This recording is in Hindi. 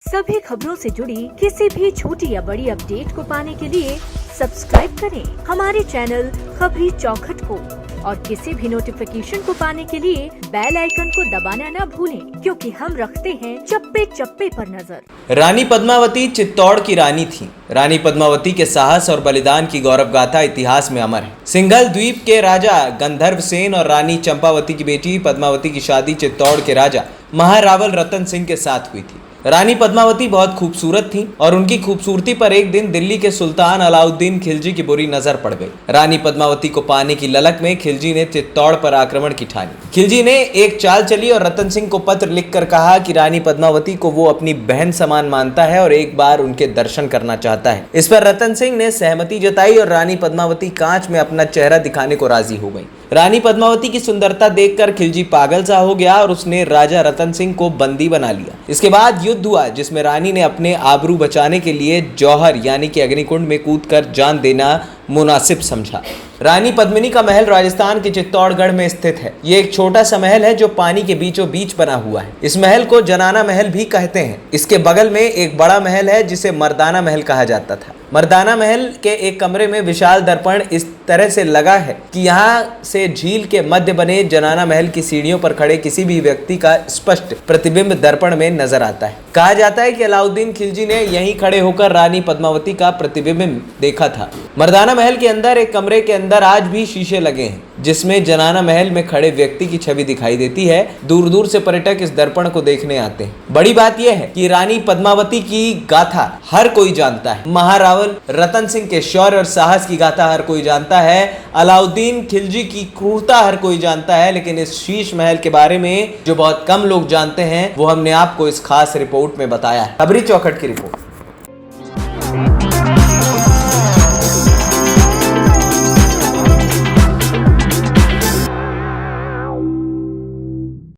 सभी खबरों से जुड़ी किसी भी छोटी या बड़ी अपडेट को पाने के लिए सब्सक्राइब करें हमारे चैनल खबरी चौखट को और किसी भी नोटिफिकेशन को पाने के लिए बेल आइकन को दबाना न भूलें, क्योंकि हम रखते हैं चप्पे चप्पे पर नजर। रानी पद्मावती चित्तौड़ की रानी थी। रानी पद्मावती के साहस और बलिदान की गौरव गाथा इतिहास में अमर है। सिंघल द्वीप के राजा गंधर्व सेन और रानी चंपावती की बेटी पद्मावती की शादी चित्तौड़ के राजा महारावल रतन सिंह के साथ हुई थी। रानी पद्मावती बहुत खूबसूरत थी और उनकी खूबसूरती पर एक दिन दिल्ली के सुल्तान अलाउद्दीन खिलजी की बुरी नजर पड़ गई। रानी पद्मावती को पाने की ललक में खिलजी ने चित्तौड़ पर आक्रमण की ठानी। खिलजी ने एक चाल चली और रतन सिंह को पत्र लिखकर कहा कि रानी पद्मावती को वो अपनी बहन समान मानता है और एक बार उनके दर्शन करना चाहता है। इस पर रतन सिंह ने सहमति जताई और रानी पद्मावती कांच में अपना चेहरा दिखाने को राजी हो गई। रानी पद्मावती की सुंदरता देखकर खिलजी पागल सा हो गया और उसने राजा रतन सिंह को बंदी बना लिया। इसके बाद युद्ध हुआ, जिसमें रानी ने अपने आबरू बचाने के लिए जौहर यानी कि अग्निकुंड में कूदकर जान देना मुनासिब समझा। रानी पद्मिनी का महल राजस्थान के चित्तौड़गढ़ में स्थित है। ये एक छोटा सा महल है जो पानी के बीचों बीच बना हुआ है। इस महल को जनाना महल भी कहते हैं। इसके बगल में एक बड़ा महल है जिसे मर्दाना महल कहा जाता था। मर्दाना महल के एक कमरे में विशाल दर्पण इस तरह से लगा है कि यहाँ से झील के मध्य बने जनाना महल की सीढ़ियों पर खड़े किसी भी व्यक्ति का स्पष्ट प्रतिबिंब दर्पण में नजर आता है। कहा जाता है कि अलाउद्दीन खिलजी ने यहीं खड़े होकर रानी पद्मावती का प्रतिबिंब देखा था। मर्दाना महल के अंदर एक कमरे के अंदर आज भी शीशे लगे हैं जिसमें जनाना महल में खड़े व्यक्ति की छवि दिखाई देती है। दूर दूर से पर्यटक इस दर्पण को देखने आते हैं। बड़ी बात यह है कि रानी पद्मावती की गाथा हर कोई जानता है। महारावल रतन सिंह के शौर्य और साहस की गाथा हर कोई जानता है। अलाउद्दीन खिलजी की क्रूरता हर कोई जानता है। लेकिन इस शीश महल के बारे में जो बहुत कम लोग जानते हैं वो हमने आपको इस खास रिपोर्ट में बताया है। खबरी चौखट की रिपोर्ट।